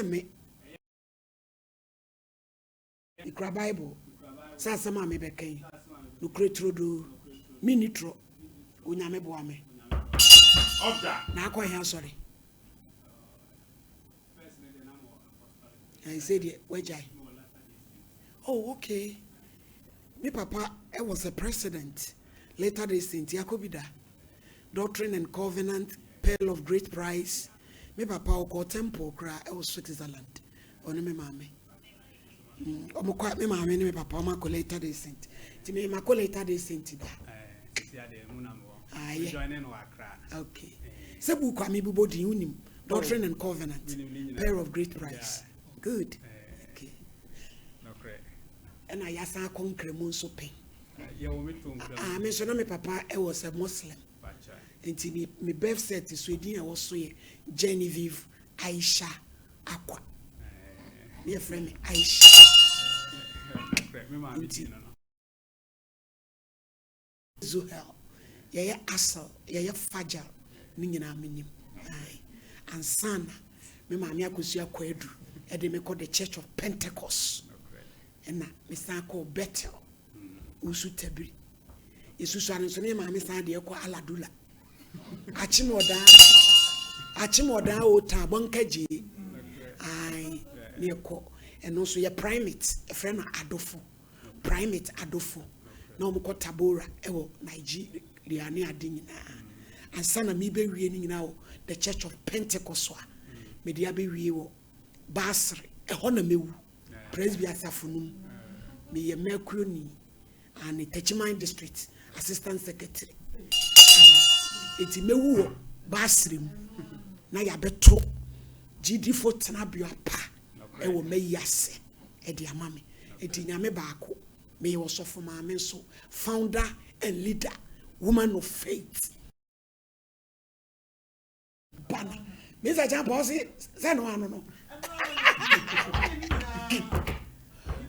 me. Ikra Bible. Sasa ma me beken. No kretro do minitro. Unyame boame. Na akwa here sorry. I said wejai. Oh, okay. Me papa, I was a president. Later they Saint Yakobida. Doctrine and Covenant, Pearl of Great Price. Me papa oko temple cry, I was Switzerland. Ono me mame. Omo kwa me mame me papa ma later they Saint. Ti me ma later they Saint da. Okay. Se bu kwa me bubo di unim. Doctrine and Covenant, Pearl of Great Price. Good. Okay. And I asked a concrete so pain. I mentioned my papa, I was a Muslim. And my birth set is Sweden, I was so Genevieve Aisha Aqua. Dear friend, Aisha. Zuhel, Yaya Asal, Yaya Fajar, Nina Minim. And Sana, my mamma Kusia Quadru, and they may call the Church of Pentecost. And Mr. called Bethel, Usu Tebri. Isusan so name Mr. Diako Aladula. Achimoda o Tabonkaji. I near call, and also your primate, a friend of Adolfo, primate Adolfo, no more Tabora, Ewo, Nigeria, near Dingina. And Sana me be reading now the Church of Pentecost. Media be real Basri, a honor me. Presbyter Safunum, me a Mercury and the Techmine District Assistant Secretary. It's me woo Basrim. Na ya beto GD for Tanabia pa. E wo me yase. E dia mame. E di nyame baako. Me was so for my so founder and leader, woman of faith. Bana. Mr. Jamposi, say no.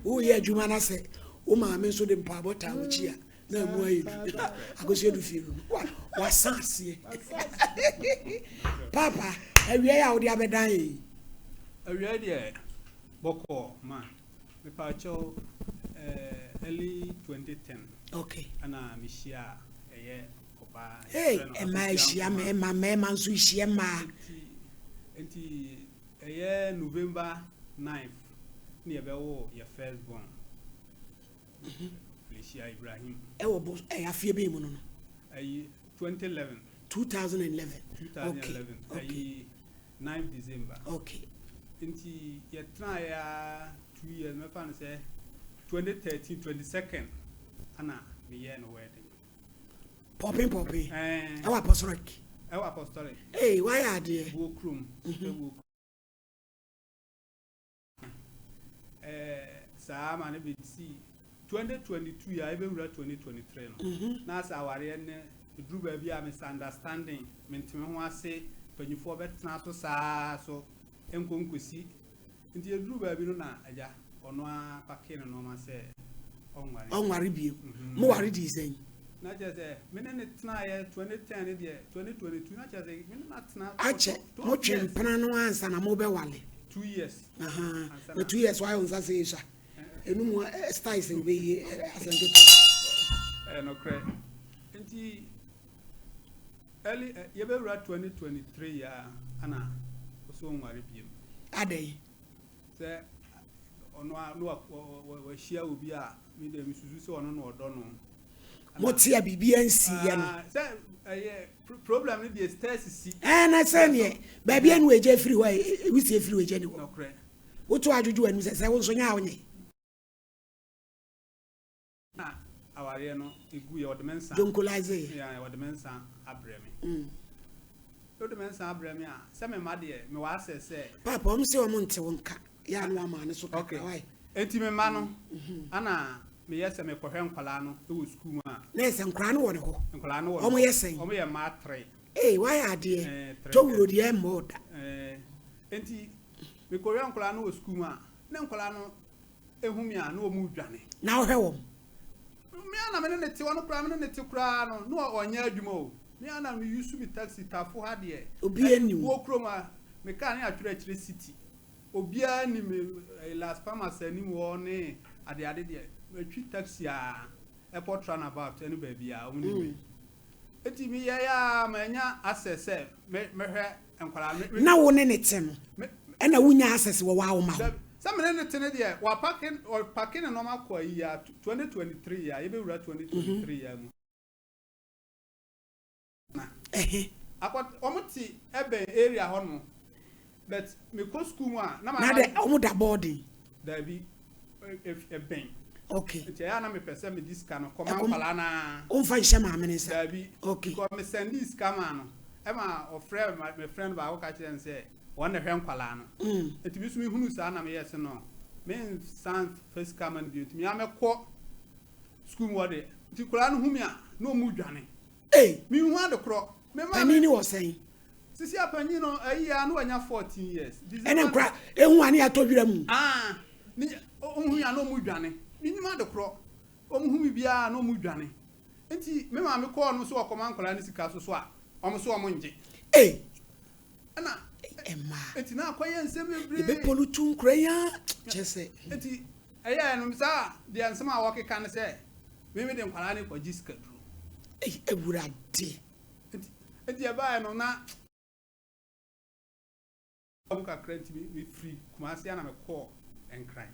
Oh yeah, Jumana say, "Oh my man, so the pabota uchia na muai." I go see you feel. What sansi? Papa, we are out the abedai. We are there. Boko man, me pacho early 2010. Okay. Ana mishia oba. Hey, ema shia me man so shia ma. Enti November 9th. Near your firstborn, Felicia Ibrahim. I have fear being on 2011. 2011. 2011. Okay. 9th December. Okay. Inti you try 2 years. My father say 2013, 22nd. Anna, the year no wedding. Popping. Our apostolic. Hey, why are they? Walkroom. Sam and ABC 2022 I even read 2023 now as our drew baby a misunderstanding mentime ho ase panyufo betena so saa so enkonkosi nti drew baby no na aja ono a pake no ma se onware bi mo ware di sen na je se mene ne tena ye 2010 de 2022 na je se mene na tena ache mo twempena no ansa na mo be wale 2 years. The 2 years why on Sasha. Enu styles be no credit. Enti early you be 2023 ya ana so nware biem. Adey. Say ono no share obi a me dem susu se ono no odo no. Motia bibia nsi ye no. Say problem ni the stairs si. Na say ne baby anu eje free wa we see free we je ni wo. No credit. Wotu ajuju anu say wo so nya awonye. Na aware no egu ye odemensa. Donkolize. Yeah, odemensa abremi. Odemensa abremi a say me ma de me wa say papa om say o mo nte wonka ya no ama ne so kaka wai. Enti me ma no ana me yese me kohwe nkwala no e wo school ma. Na yese nkwala no wo ne ho. Nkwala no wo. Omo yese. Omo ye ma 3. Eh, why are they? To wuro de moda. Enti me kohwe nkwala no wo school ma. Na nkwala no ehumi a na o mu dwane. Na wo hwe wo. Me ana me ne te wono kura me ne te kura no onya adwuma o. Me ana me use me taxi tafo ha de. Obi eni wo. Wo kroma me ka na atwere city. obia ni me last pharmacy ni wo ne ade de metwi taxi a airport runabout any baby a oni me eti mi ya manya access me hwe enkwala na wo ne tem na wunya access wo wa wo ma ho some ne tene de wa parking normal kwa ya 2023 ya ebe wura 2023 ya mu na akwat omuti ebe area ho no but me ko school mu a na de omuda boarding da bi ben okay eti ya na me pese me diska no koma kwala na o fa hye ma me da bi okay ko me send this kama no e ma o friend my friend ba wo ka kire nse won na hwe nkwala no eti bi so me hunu sa na me yes no me san first kama no bi eti me amekọ school mu de eti kwala no humi a no mu dwane me hu ade kro me ma ni wo sen sisi apanyi no ayi no anya 14 years ene nkra ehu ani atodwira mu ni omu ya no mu dwane ni nyima de kro omu mi bia no mu dwane enti me ma me call no so okoma nkola ni sika so a omu so omu nje ana emma enti na akoye nsem ebre ebe polutu nkra ya chese enti aya no misa de ansem a wokeka ne se me de nkola ni ko jiska dru ewurade enti aba no na abuka krenti me free kumasi ana me call enkran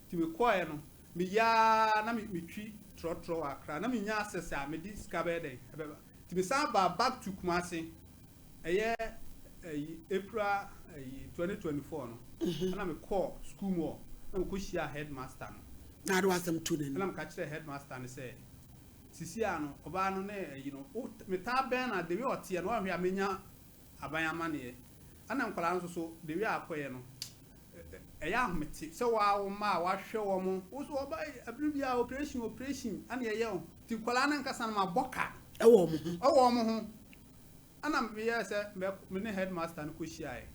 ti me call no me ya na me twi trotro akra na me nya access a me di skabede ti me san ba back to kumasi eye April 2024 no na me call school mo na me ko share headmaster no na do asem tu ne na me ka kire headmaster ne say sisi ano oba no na me ta ben na de we otie no ahwe amenya abanyama ne ana nkwala nso so de wi akoye no eya ahmeti se wa wo ma wa hwe wo mo wo so oba abribia operation ana ye ye ti kwala na nkasa na maboka ewo mo ho ana me ye se me ne headmaster no ko hia e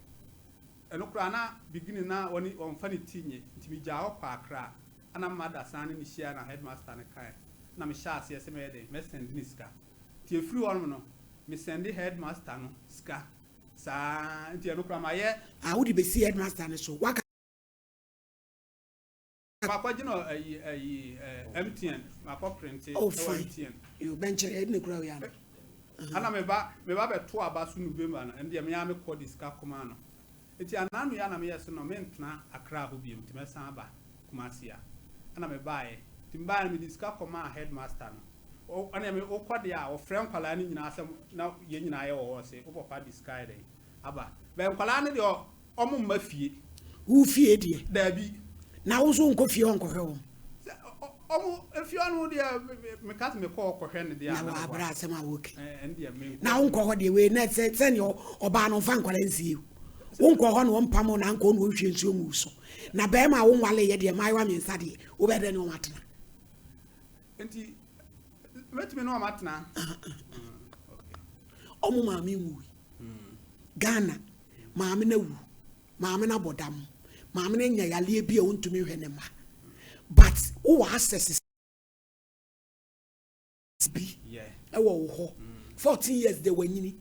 eno kura na beginning na woni on fani tinye nti mi ja okwa akra ana mada san ni hia na headmaster ne kai na me sha ase se me de me send ni ska ti efiri won no me send headmaster no ska sa nti eno kura ma ye wo di be see headmaster ne so waka makwaji no MTN makwa print MTN you bench ne kura ya ana me ba be to aba so no be ma na ende me ya me call this ka koma no enti ananu ya na me yes no me ntna akra ho biem ti me san ba kumasi ya ana me ba ye ti mba me diska koma headmaster no o ana me o kwade a o frɛ nkwala ni nyina asɛm na ye nyina ye wo se o papa diska de aba be nkwala ne de o mo ma fie wo fie de da bi na wo so nko fie onko hwe wo omo efie anu de me kat me call ko hwe ne de na abra asɛm a wo ke ende me na wo nko ho de we na se ne oba no fa nkwala nsie wo nko ho no wo mpam na nko no wo hwe nsuo mu so na be ma wo nwale ye de mai wa me nsa de wo be de ne wo matena enti metime no matena omo ma me wu Ghana maame na wu maame na bodam maame na nya yale bia wontumi hwe ne ma but wo access bi ewo wo ho 14 years de wanyini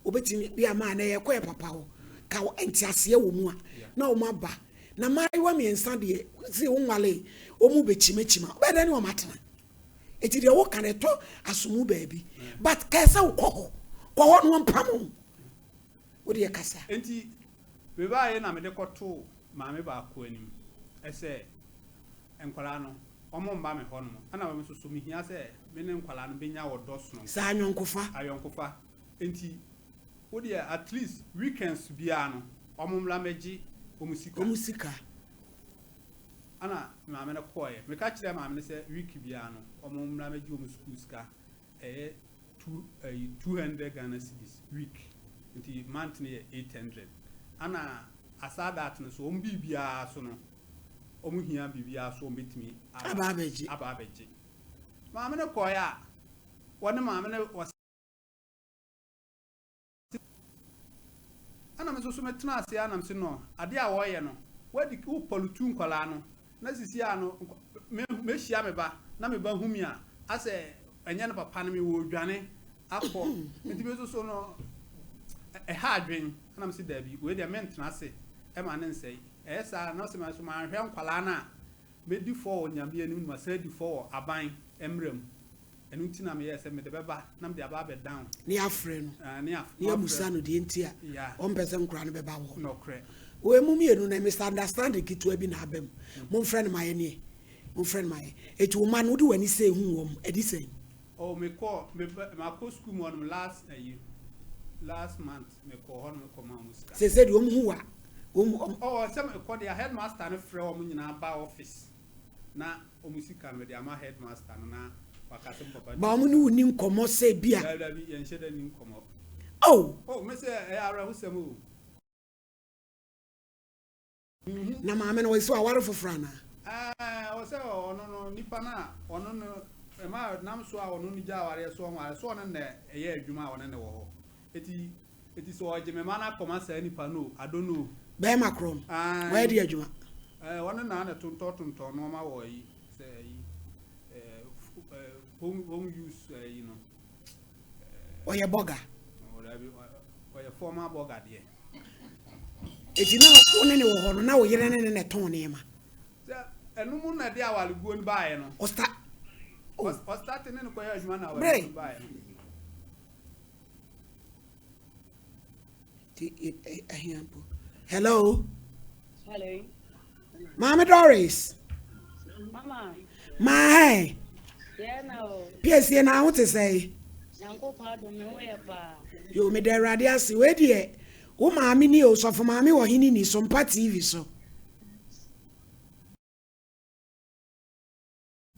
obetimi bia ma na ye kwa papa ho ka entiase wo mu a na wo maba na mai wa me nsa de si wo nwale o mu bechimechima obeda ne wo matena eti de wo kan eto asomu baabi but kasa wo kɔ no mpam wo de kasa enti be ba ye na me de kɔto maame ba ko anim ɛsɛ enkwala no omo mba me ho no ana me so me hia sɛ me ne enkwala no benya wo dɔso no sa ayonkofa enti wo de at least weekends bia no omo mla meji omusika ana maame no koye me ka kire maame ne sɛ week bia no omo mla meji omusika 200 Ghana cedis week enti month ne 800 ana asada no so bibia so no hia bibia so betimi ababeji maame ne koya wona maame ne ana me so metena ase ana me se no ade a wo ye no wadi ku polutu nkwala no na sisi ano me hia me ba na me ba humi a ase enya ne papa ne me wo dwane akọ enti me so no ha adwen ana me se da bi we de mentena ase ema say esa no se ma so ma hwe nkwala na medi for onyame anim ma say di for aban emrem enu ntina me yese me de beba na me de aba be down ni afre no ni abusa no de ntia on person nkura no beba wo no kre we mumienu na misunderstanding kitu abi na abem mon friend my ne mon friend my eti wo man wo de wani say hu wom edi say oh me call school mo on last month me call hon me come amuska say de wom hu wa oh some call the headmaster no frɛ wo nyina ba office na omusika me de ama headmaster no na wakase papa ba mo ni woni nkomo say bia da bi yen hye da ni nkomo oh me say ara hu sem o na maame no we so aware fofra na o say no nipa na ono no ma nam so a ono ni ja aware so onware so ono na eye adwuma ono ne wo ho eti so oje me mana koma sa nipa no I don't know be makrom where dey adwuma ono na na tonto no ma wo yi say home use you know oye boga oye former boga there eti na one ne wo ho no na wo yere ne ton ne ma enu mu na dia awale guo ni baaye no o start ne ko ya adwuma na awale baaye no hello Mama Doris Mama my yeah no PSC na what to say yanko pa do me we pa yo me der radio ase we de wo maami ni o so fo maami wo hini ni SOMPA TV so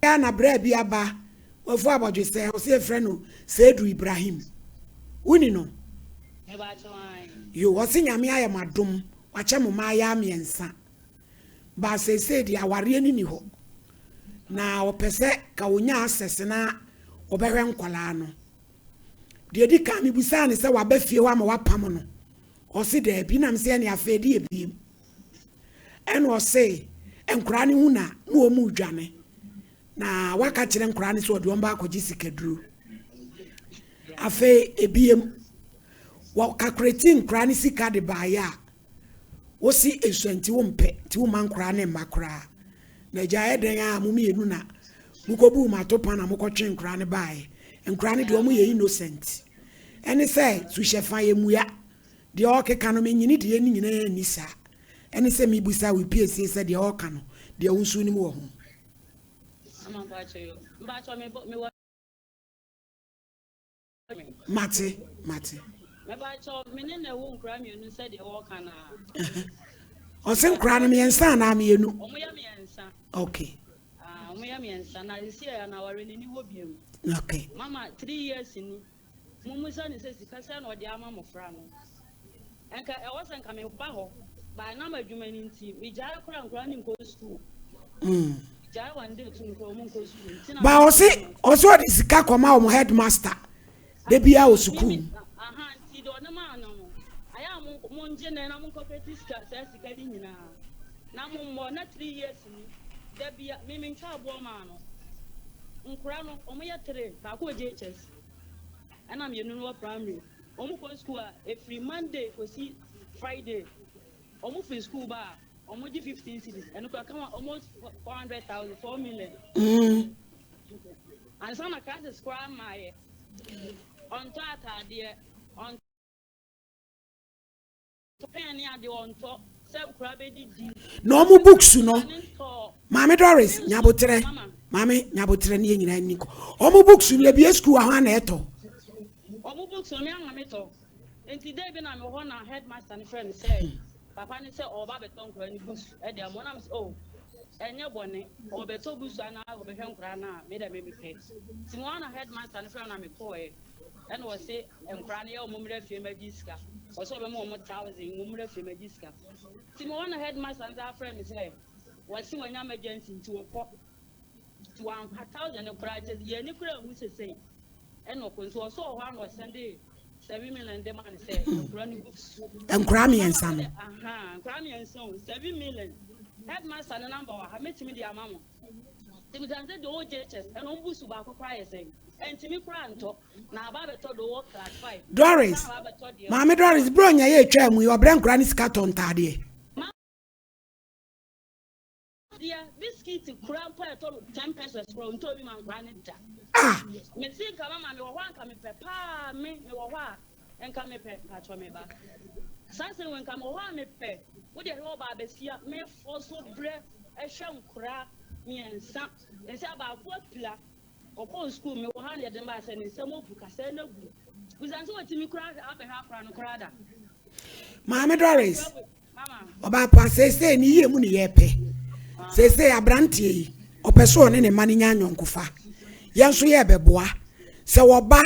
ya na bra bi aba wo fu abodwe se o se frɛ no Seydou Ibrahim uni no me ba chwan yo wo se nyame aye madom wache mo ma ya miensa ba se di aware ni ho na wo pese ka wonya asese na wo behwe nkwala no de di ka mi busa ne se wa ba fie wa ma wa pam no o se de bi nam se ne afedi ebiem en o se enkura ne hu na o mu dwane na waka kire nkura ne so de on ba akogye sikaduru afe ebiem wa calculating nkura ne sika de ba ya wo si esuanti wo mpe ti wo man nkura ne makura na gya eden a mu mienu na mukobu ma to pa na mukotwe nkura ne bae nkura ne de omu ye innocent ene say su shefa ye muya de o keka no menyini de ni nyina ni sa ene say mi busa we PSC say de o ka no de unsu ni mu wo ho ama ba cho me mate me ba cho me ne na wo nkura mienu say de o ka na o se nkura no miensa na mienu omo ya miensa okay omo ya miensa na isi ya na ware ni ho biem okay mama 3 years ni mumusa ni se sika se na odi ama mofra no enka e wosan ka me ba ho ba na madwuma ni nti mi jare kura nkura ni nko school jare one day to nko mu nko school ba o se odi sika koma o headmaster de bia o school aha nti do na ma no aya mo nje na mo ko petiska se sika di nyina na mo na 3 years ni de bia mi ntwa abo ma no nkura no o mo ye 3 ba ko JHS ana me no primary o mo ko school every Monday ko si Friday o mo free school ba o mo di 15 cities and ko come almost 400,000 4 million and some classes square my on tata there on to penny ade on top same crab di no mo books no Mama Doris nyabotre mame nyabotre ne nyina niko o mo books no bi school ha na eto o mo books no me anga meto enti dey be na me ho na headmaster ne friend say papa ni say oba beton kra ni books e dey mo na me oh enye bone o beto books ana o be hwen kra na me da me pay ti mo na headmaster ne friend na me ko e and was say nkra ne o mo mra fie magiska o so be mo 1000 mo mra fie magiska ti mo na headmaster na friend say was see when emergency to a 1,000 project ye ni kura mu sesei eno ko so so one was Sunday 7 million demand say nkura ni books nkura mi ensa no nkura mi ensa 7 million headmaster na number wa ha metimi di amamo timi tanze do JHS eno busu ba akwa yesei entimi kura nto na aba beto do work class 5 Doris Mama Doris bro nya ye twa mu yo bre nkura ni sika ton tade dear biscuit grandpa told 10 pesos from Toby Man Granita. Me think Mama, me one come papa, me wa and come patch me back. Something when come on me pay. Would you know about Bessia, me for so breath, a sham crack, me and some, and say about what pillar or school me 100 and mass and some of Casano. We answer to me crowd up and half round crowd. Mamma Doris. Oba pa say ni ye mu ni ye pe. Say abrantie o person ne mani nya nyonkofa. Ye nso ye beboa. Se wo ba,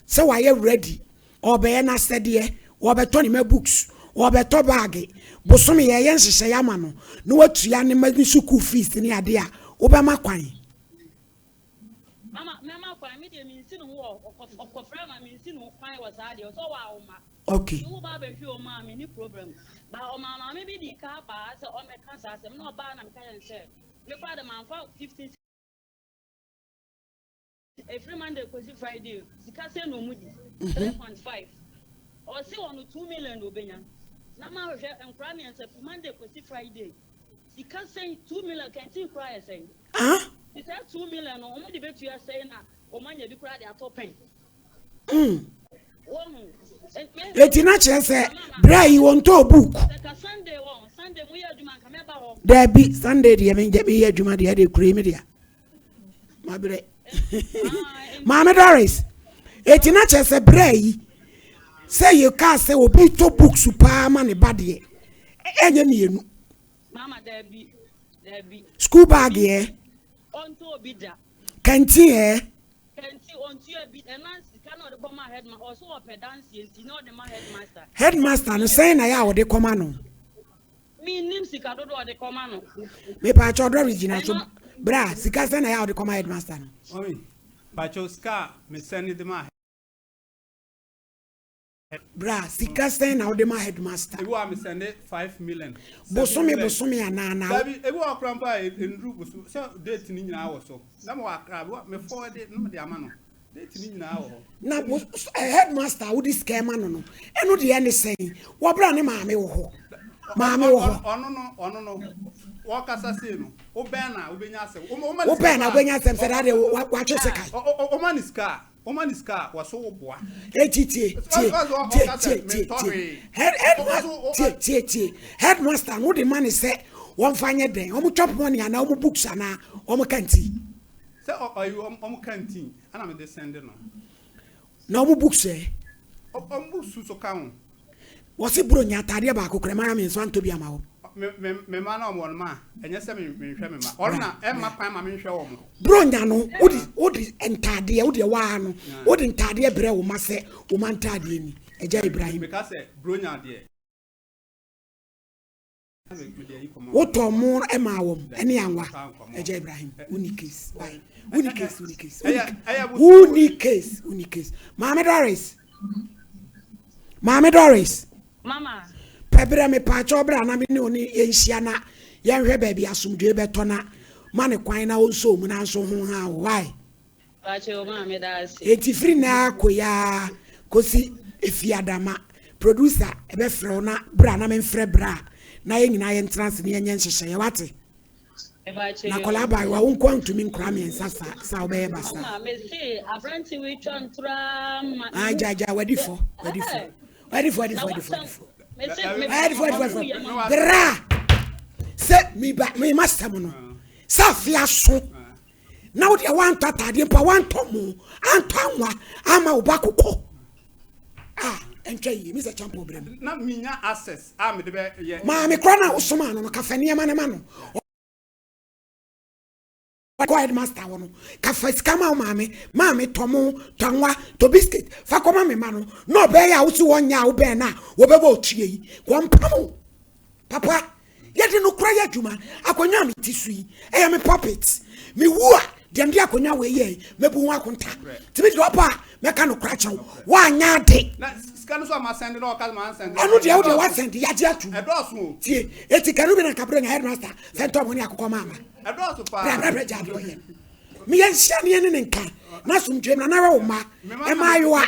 se wa ye ready. Obe na sede, obe to ni me books, obe to bag. Bosomi ye yen hye ya ma no. Na watua ne mani school fees ni ade a, obe ma kwan. Mama kwan me de mi nsi no wo okofra ma mi nsi no kwan was ade so wa o ma. Okay. You ba be hwe o ma me ni problem. But o mama me bi di ka ba say o me cancer asem na o ba na me kan say me pa the man for 15 every Monday kwesi Friday sika say no mu di 3.5 or say on 2 million obenya na ma hwe enkra me say Monday kwesi Friday sika say 2 million can see cry say it said 2 million o mo di betu ya say na o manya bi kra dey atopen Etina chese bra yi won to book Sunday we aduma nka meba ho there be Sunday de me de be aduma de de kure me dia ma bre Mama Doris etina chese bra yi say you can say obi to book super ma ne ba de enye mienu mama there be school bag here on to obi da kanti here kanti on to obi enance cannot the bomber headmaster also a pedance you know the headmaster headmaster no say na ya wo de koma no me nim sika do de koma no me pa cho do original so bra sika say na ya wo de koma headmaster no oi pa cho ska me send the ma bra sika say na wo de ma headmaster e wo me send 5 million bosomi anana baby e wo akrampa en group so date ni nyina wo so na mo akra me forward no me de ama no na headmaster would this scam no eno de any say wo bra ne maame wo ho ono no wo kasa say no wo ben na obenya asem wo ben na obenya asem say that wa twe sekai o maniska wa so wo boa headmaster no the man say won fanye den o mu chop money ana o mu books ana o mu kanti say are you canteen and I'm descending no na o books eh o books so kan wo se bro nya tade ba kokore ma me so anto bi ama wo me ma na o ma enye se me hwe me ma or na e ma pan ma me hwe wo mo bro nya no odi entade odi wa no odi entade bre wo ma se wo ma entade ni eja Ibrahim because bro nya de woto mo e ma wo ene anwa eja Ibrahim unikis why unikis Mama Doris mama pebra me pa chobra na me ne oni enhia na ye hwe ba bia asomdwe beto na ma ne kwan na onso mu na so ho ha why ba che o ma me da si eti free na akoya kosi efiadama producer ebe frɛ na bra na me mfrɛ bra na ye nyina ye trans ne ye nhyehyɛ ye wate na kolaba wa won kwantumi nkra me nsa sa obeye basa mama me say abranti we twantra ajaja wadi fo bra se mi master no sa fia so na wo de wan tatade mpa wan tomu antanwa ama obakokɔ entwe mi se champion brem na minya access me de be ye ma me kra na usoma no kafania ma ne ma no headmaster wono ka first kama mama tomu tanwa to biscuit fa koma me ma no no be ya wo si wonya wo be na wo be ba otue yi wo mpam papa ye de no kra ya djuma akonya me tisui e ya me puppet me wu a dem de akonya we ye mebu ho akonta tibi de opa me ka no kra chew wa anya de na skanu so ma send no ka ma send anu de wo de wa send ya je atu e do so tie eti kanu bi na kabro nga headmaster sento mo ni akokɔ mama e do so pa bra jado ye me yan sia ne ne nka na sumdwe na na wo ma e ma yo a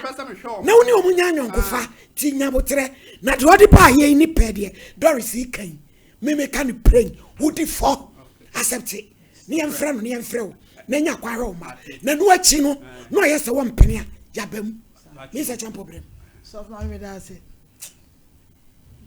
na woni o munya nyonkofa ti nya botre na de odi pa ye ni pede Doris kan me ka ni pray wudi fo accept it ne yɛn frɛ no ne yɛn frɛ wo na nya kware o ma na no achi no no yɛ sɛ wo mpene ya bam me se champo brem so na me da say